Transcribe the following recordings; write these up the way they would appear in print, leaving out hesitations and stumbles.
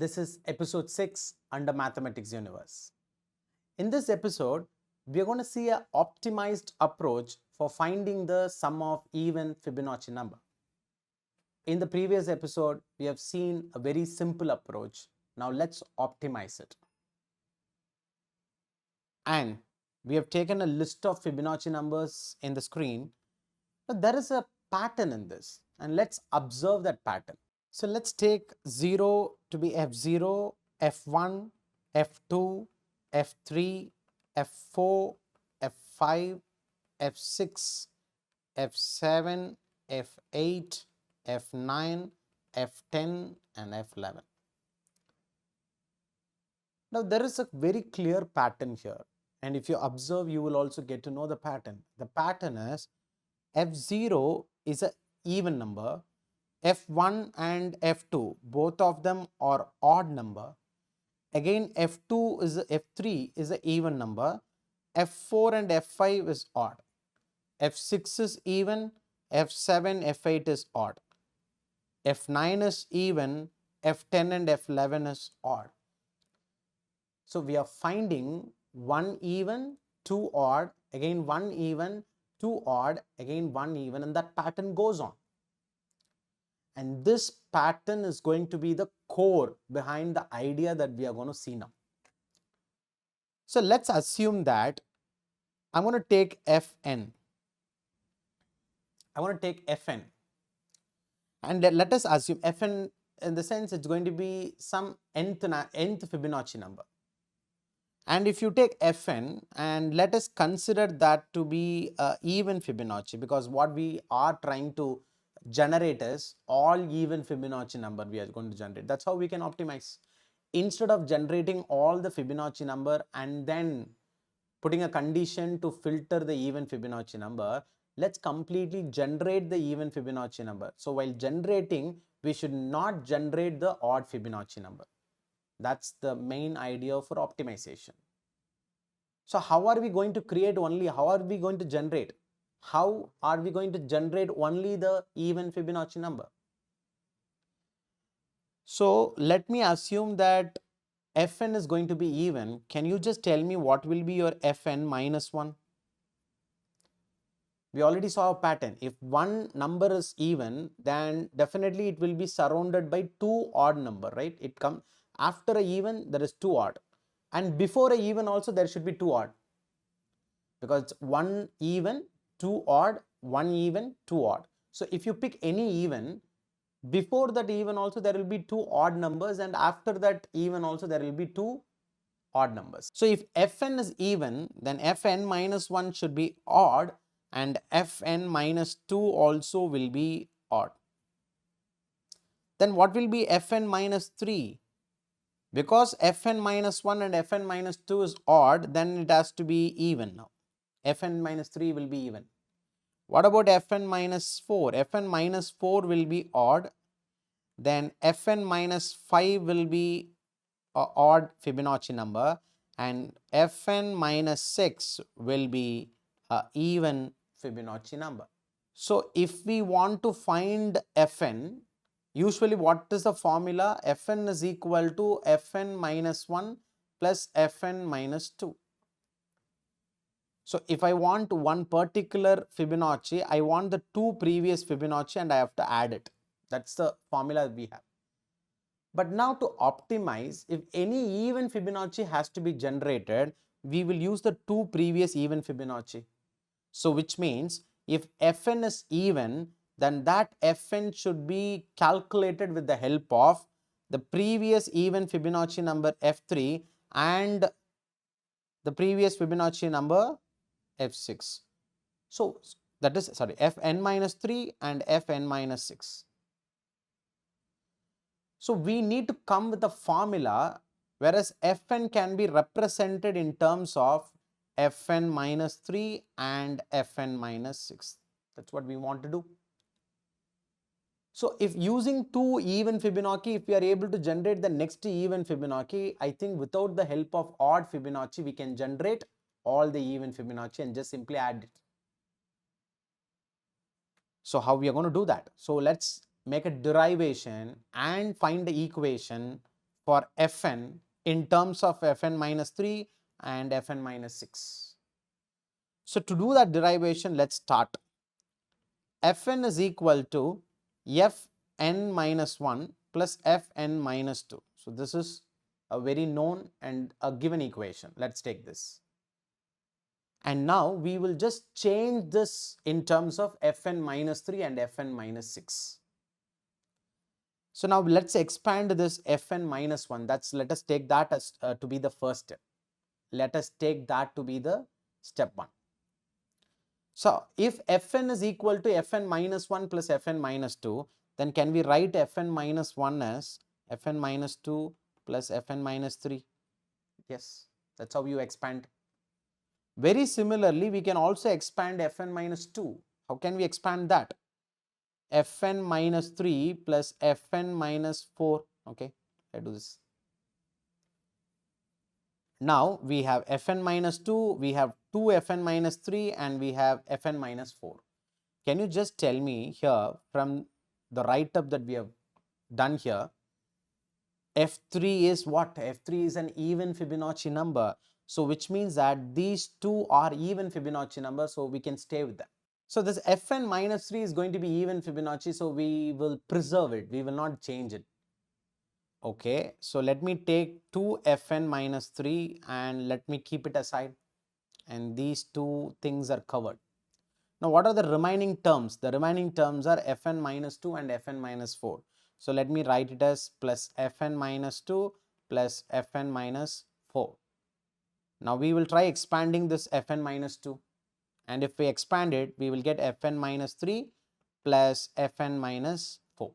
This is episode 6 under Mathematics Universe. In this episode, we are going to see an optimized approach for finding the sum of even Fibonacci number. In the previous episode, we have seen a very simple approach. Now let's optimize it. And we have taken a list of Fibonacci numbers in the screen. But there is a pattern in this, and let's observe that pattern. So let's take 0 to be F0, F1, F2, F3, F4, F5, F6, F7, F8, F9, F10 and F11. Now there is a very clear pattern here, and if you observe you will also get to know the pattern. The pattern is F0 is an even number, F1 and F2 both of them are odd number. Again F2 is F3 is an even number, F4 and F5 is odd, F6 is even, F7, F8 is odd, F9 is even, F10 and F11 is odd. So we are finding one even, two odd, again one even, two odd, again one even, and that pattern goes on. And this pattern is going to be the core behind the idea that we are going to see now. So let's assume that I'm going to take Fn. I want to take Fn. And let us assume Fn in the sense it's going to be some nth Fibonacci number. And if you take Fn and let us consider that to be even Fibonacci, because what we are trying to generate is all even Fibonacci number we are going to generate. That's how we can optimize. Instead of generating all the Fibonacci number and then putting a condition to filter the even Fibonacci number, let's completely generate the even Fibonacci number. So while generating, we should not generate the odd Fibonacci number. That's the main idea for optimization. So how are we going to create only, how are we going to generate? How are we going to generate only the even Fibonacci number? So let me assume that Fn is going to be even. Can you just tell me what will be your Fn minus 1? We already saw a pattern. If one number is even, then definitely it will be surrounded by two odd number, right? It comes after a even, there is two odd. And before a even also there should be two odd. Because one even, two odd, one even, two odd. So if you pick any even, before that even also there will be two odd numbers, and after that even also there will be two odd numbers. So if Fn is even, then Fn minus 1 should be odd, and Fn minus 2 also will be odd. Then what will be Fn minus 3? Because Fn minus 1 and Fn minus 2 is odd, then it has to be even now. Fn minus 3 will be even. What about Fn minus 4? Fn minus 4 will be odd. Then Fn minus 5 will be an odd Fibonacci number, and Fn minus 6 will be an even Fibonacci number. So if we want to find Fn, usually what is the formula? Fn is equal to Fn minus 1 plus Fn minus 2. So if I want one particular Fibonacci, I want the two previous Fibonacci and I have to add it. That's the formula we have. But now to optimize, if any even Fibonacci has to be generated, we will use the two previous even Fibonacci. So which means if Fn is even, then that Fn should be calculated with the help of the previous even Fibonacci number F3 and the previous Fibonacci number F6. So that is, sorry, Fn minus 3 and Fn minus 6. So we need to come with a formula, whereas Fn can be represented in terms of Fn minus 3 and Fn minus 6. That's what we want to do. So if using two even Fibonacci, if we are able to generate the next even Fibonacci, I think without the help of odd Fibonacci, we can generate all the even Fibonacci and just simply add it. So how we are going to do that? So let's make a derivation and find the equation for Fn in terms of Fn minus 3 and Fn minus 6. So to do that derivation, let's start. Fn is equal to Fn minus 1 plus Fn minus 2. So this is a very known and a given equation. Let's take this. And now we will just change this in terms of Fn minus 3 and Fn minus 6. So now let's expand this Fn minus 1. Let us take that as to be the first step. Let us take that to be the step 1. So if Fn is equal to Fn minus 1 plus Fn minus 2, then can we write Fn minus 1 as Fn minus 2 plus Fn minus 3? Yes, that's how you expand. Very similarly, we can also expand Fn minus 2. How can we expand that? Fn minus 3 plus Fn minus 4. Okay, let's do this. Now we have Fn minus 2, we have 2 Fn minus 3, and we have Fn minus 4. Can you just tell me here from the write-up that we have done here, F3 is what? F3 is an even Fibonacci number. So which means that these two are even Fibonacci numbers, so we can stay with them. So this Fn minus 3 is going to be even Fibonacci, so we will preserve it. We will not change it. Okay, so let me take 2 Fn minus 3 and let me keep it aside. And these two things are covered. Now, what are the remaining terms? The remaining terms are Fn minus 2 and Fn minus 4. So let me write it as plus Fn minus 2 plus Fn minus 4. Now we will try expanding this Fn minus 2. And if we expand it, we will get Fn minus 3 plus Fn minus 4.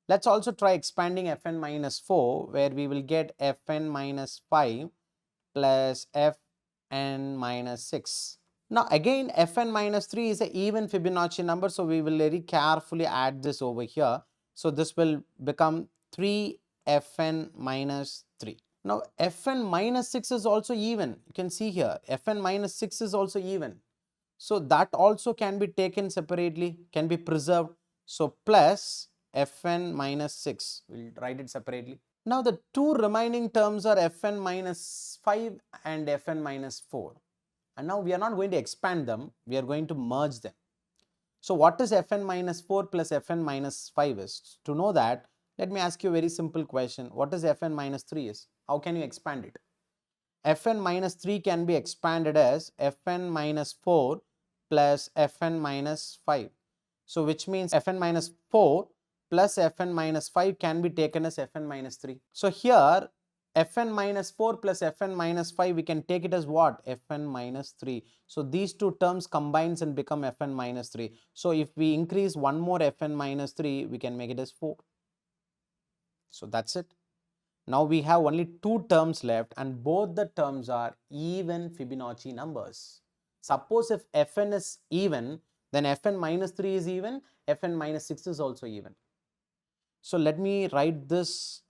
Let's also try expanding Fn minus 4, where we will get Fn minus 5 plus Fn minus 6. Now again, Fn minus 3 is an even Fibonacci number, so we will very carefully add this over here. So this will become 3 Fn minus 3. Now Fn minus 6 is also even. You can see here, Fn minus 6 is also even. So that also can be taken separately, can be preserved. So plus Fn minus 6, we'll write it separately. Now the two remaining terms are Fn minus 5 and Fn minus 4. And now we are not going to expand them, we are going to merge them. So what is Fn minus 4 plus Fn minus 5 is? To know that, let me ask you a very simple question. What is Fn minus 3 is? How can you expand it? Fn minus 3 can be expanded as Fn minus 4 plus Fn minus 5. So which means Fn minus 4 plus Fn minus 5 can be taken as Fn minus 3. So here Fn minus 4 plus Fn minus 5, we can take it as what? Fn minus 3. So these two terms combines and become Fn minus 3. So if we increase one more Fn minus 3, we can make it as 4. So that's it. Now we have only two terms left, and both the terms are even Fibonacci numbers. Suppose if Fn is even, then Fn minus 3 is even, Fn minus 6 is also even. So let me write this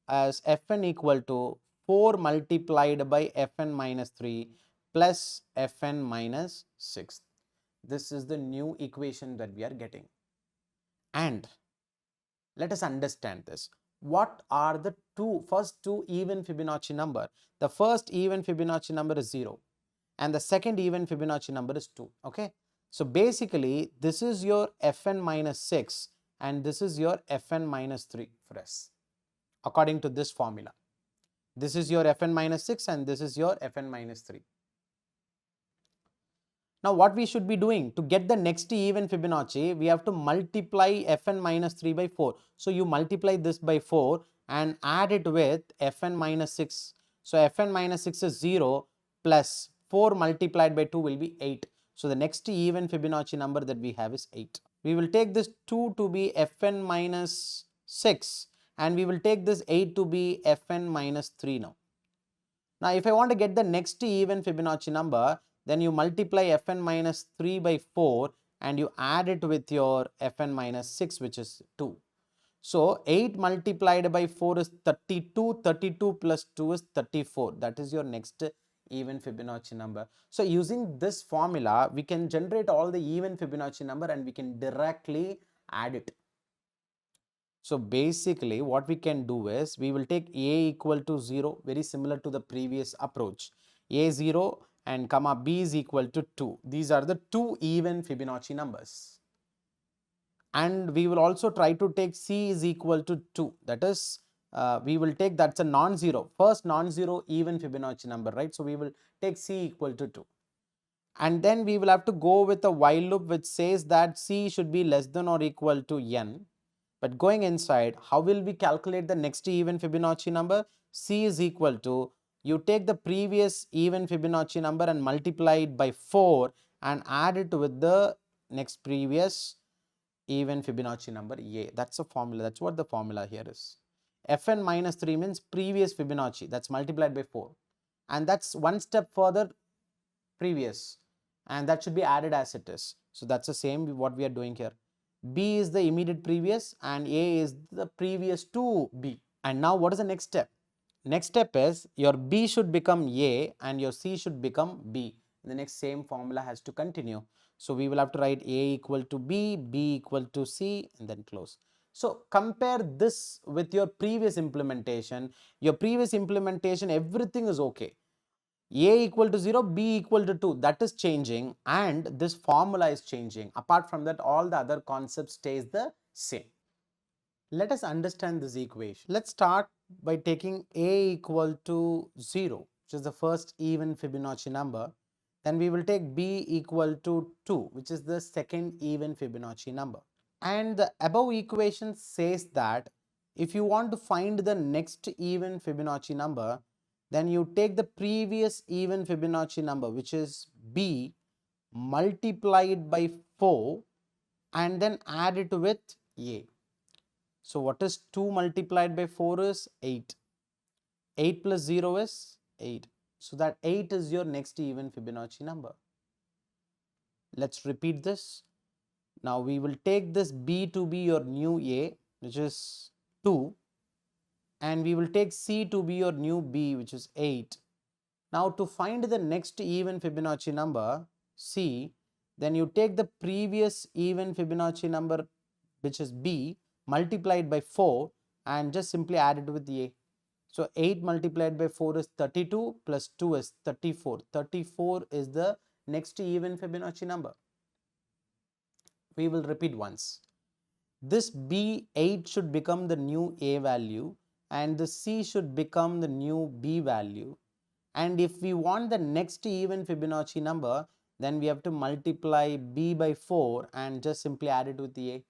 as Fn equal to 4 multiplied by Fn minus 3 plus Fn minus 6. This is the new equation that we are getting. And let us understand this. What are the first two even Fibonacci number? The first even Fibonacci number is 0 and the second even Fibonacci number is 2. Okay. So basically this is your Fn minus 6 and this is your Fn minus 3 for us according to this formula. This is your Fn minus 6 and this is your Fn minus 3. Now what we should be doing to get the next even Fibonacci, we have to multiply Fn minus 3 by 4. So you multiply this by 4 and add it with Fn minus 6. So Fn minus 6 is 0 plus 4 multiplied by 2 will be 8. So the next even Fibonacci number that we have is 8. We will take this 2 to be Fn minus 6 and we will take this 8 to be Fn minus 3 now. Now if I want to get the next even Fibonacci number, then you multiply Fn minus 3 by 4 and you add it with your Fn minus 6, which is 2. So 8 multiplied by 4 is 32, 32 plus 2 is 34. That is your next even Fibonacci number. So using this formula, we can generate all the even Fibonacci number and we can directly add it. So basically what we can do is we will take A equal to 0, very similar to the previous approach. A 0 and comma B is equal to 2. These are the two even Fibonacci numbers. And we will also try to take C is equal to 2. That is, we will take that's a non-zero, first non-zero even Fibonacci number, right? So we will take C equal to 2. And then we will have to go with a while loop which says that C should be less than or equal to N. But going inside, how will we calculate the next even Fibonacci number? C is equal to, you take the previous even Fibonacci number and multiply it by 4 and add it with the next previous even Fibonacci number A. That's a formula. That's what the formula here is. Fn minus 3 means previous Fibonacci. That's multiplied by 4. And that's one step further previous. And that should be added as it is. So that's the same what we are doing here. B is the immediate previous and A is the previous to B. And now what is the next step? Next step is your B should become A and your C should become B. The next same formula has to continue. So we will have to write A equal to B, B equal to C and then close. So compare this with your previous implementation. Your previous implementation, everything is okay. A equal to 0, B equal to 2, that is changing and this formula is changing. Apart from that, all the other concepts stays the same. Let us understand this equation. Let's start by taking A equal to 0, which is the first even Fibonacci number. Then we will take B equal to 2, which is the second even Fibonacci number. And the above equation says that if you want to find the next even Fibonacci number, then you take the previous even Fibonacci number, which is B, multiplied by 4 and then add it with A. So what is 2 multiplied by 4 is 8. 8 plus 0 is 8. So that 8 is your next even Fibonacci number. Let's repeat this. Now we will take this B to be your new A, which is 2, and we will take C to be your new B, which is 8. Now to find the next even Fibonacci number, C, then you take the previous even Fibonacci number, which is B, multiplied by 4 and just simply add it with A. So 8 multiplied by 4 is 32 plus 2 is 34. 34 is the next even Fibonacci number. We will repeat once. This B8 should become the new A value and the C should become the new B value. And if we want the next even Fibonacci number, then we have to multiply B by 4 and just simply add it with the A.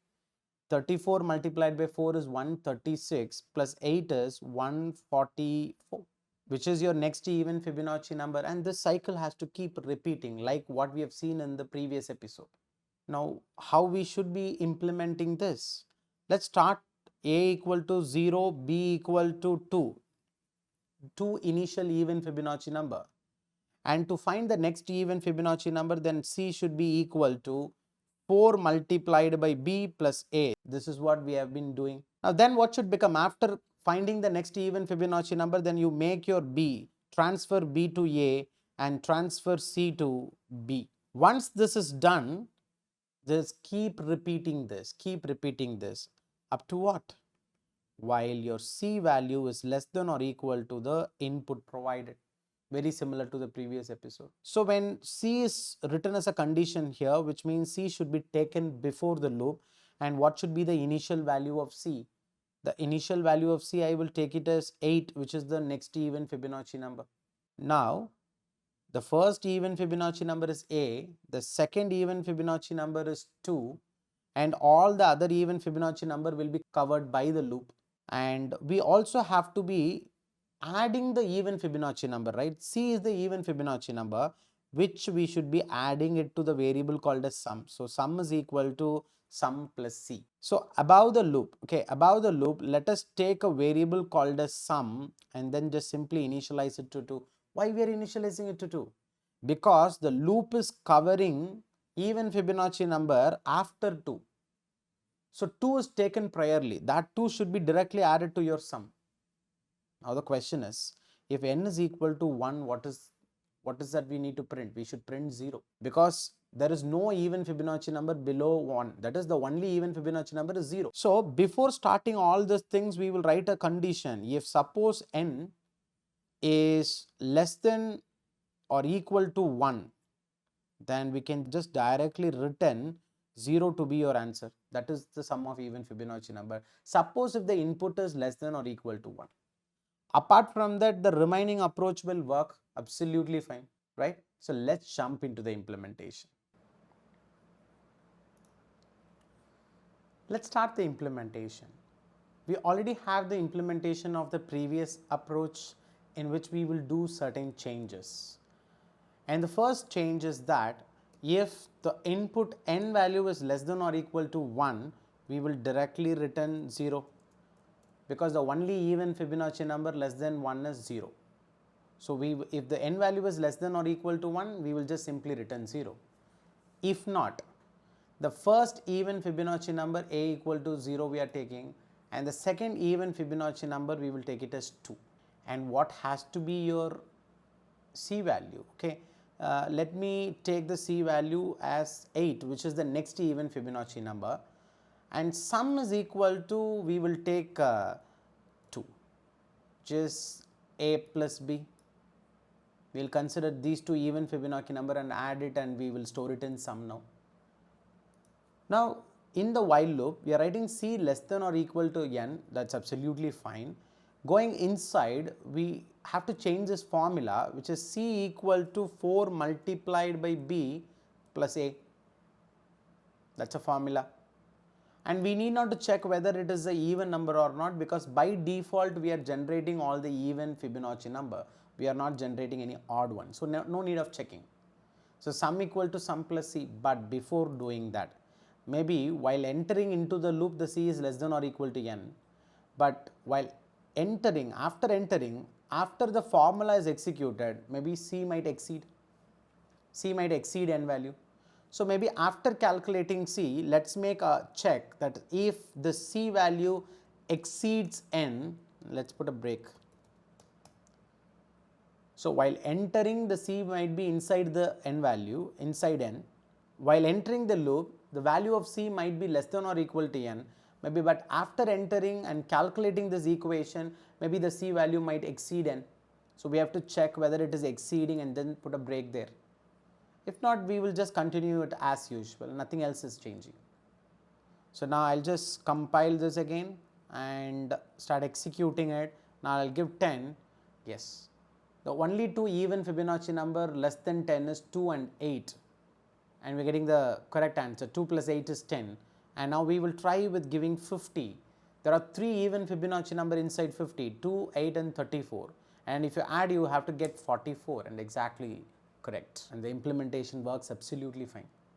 34 multiplied by 4 is 136 plus 8 is 144, which is your next even Fibonacci number. And this cycle has to keep repeating like what we have seen in the previous episode. Now, how we should be implementing this? Let's start A equal to 0, B equal to 2. Two initial even Fibonacci number. And to find the next even Fibonacci number, then C should be equal to 4 multiplied by B plus A. This is what we have been doing. Now then what should become after finding the next even Fibonacci number? Then you make your B, transfer B to A and transfer C to B. Once this is done, just keep repeating this up to what? While your C value is less than or equal to the input provided. Very similar to the previous episode. So when C is written as a condition here, which means C should be taken before the loop, and what should be the initial value of C? The initial value of C, I will take it as 8, which is the next even Fibonacci number. Now, the first even Fibonacci number is A, the second even Fibonacci number is 2, and all the other even Fibonacci number will be covered by the loop. And we also have to be adding the even Fibonacci number, right? C is the even Fibonacci number, which we should be adding it to the variable called as sum. So sum is equal to sum plus C. So above the loop, okay, above the loop, let us take a variable called as sum and then just simply initialize it to 2. Why we are initializing it to 2? Because the loop is covering even Fibonacci number after 2. So 2 is taken priorly. That 2 should be directly added to your sum. Now the question is, if n is equal to 1, what is that we need to print? We should print 0 because There is no even Fibonacci number below 1. That is, the only even Fibonacci number is 0. So before starting all these things, we will write a condition. If suppose n is less than or equal to 1, then we can just directly return 0 to be your answer. That is the sum of even Fibonacci number. Suppose if the input is less than or equal to 1. Apart from that, the remaining approach will work absolutely fine, right? So let's jump into the implementation. Let's start the implementation. We already have the implementation of the previous approach in which we will do certain changes. And the first change is that if the input n value is less than or equal to 1, we will directly return 0, because the only even Fibonacci number less than 1 is 0. So if the n value is less than or equal to 1, we will just simply return 0. If not, the first even Fibonacci number a equal to 0 we are taking, and the second even Fibonacci number we will take it as 2. And what has to be your C value? Okay, let me take the C value as 8, which is the next even Fibonacci number, and sum is equal to, we will take 2, which is a plus b. We will consider these two even Fibonacci number and add it, and we will store it in sum now. Now in the while loop, we are writing C less than or equal to n. That's absolutely fine. Going inside, we have to change this formula, which is C equal to 4 multiplied by b plus a. That's a formula. And we need not to check whether it is an even number or not, because by default we are generating all the even Fibonacci number. We are not generating any odd one. So no need of checking. So sum equal to sum plus c. But before doing that, maybe while entering into the loop, the C is less than or equal to n. But while entering, after the formula is executed, maybe C might exceed n value. So maybe after calculating C, let's make a check that if the C value exceeds n, let's put a break. So while entering, the C might be inside the n value, inside n. While entering the loop, the value of C might be less than or equal to n, maybe, but after entering and calculating this equation, maybe the C value might exceed n. So we have to check whether it is exceeding and then put a break there. If not, we will just continue it as usual, nothing else is changing. So now I'll just compile this again and start executing it. Now I'll give 10, yes. The only two even Fibonacci number less than 10 is 2 and 8. And we're getting the correct answer. 2 plus 8 is 10. And now we will try with giving 50. There are 3 even Fibonacci number inside 50, 2, 8 and 34. And if you add, you have to get 44, and exactly correct. And the implementation works absolutely fine.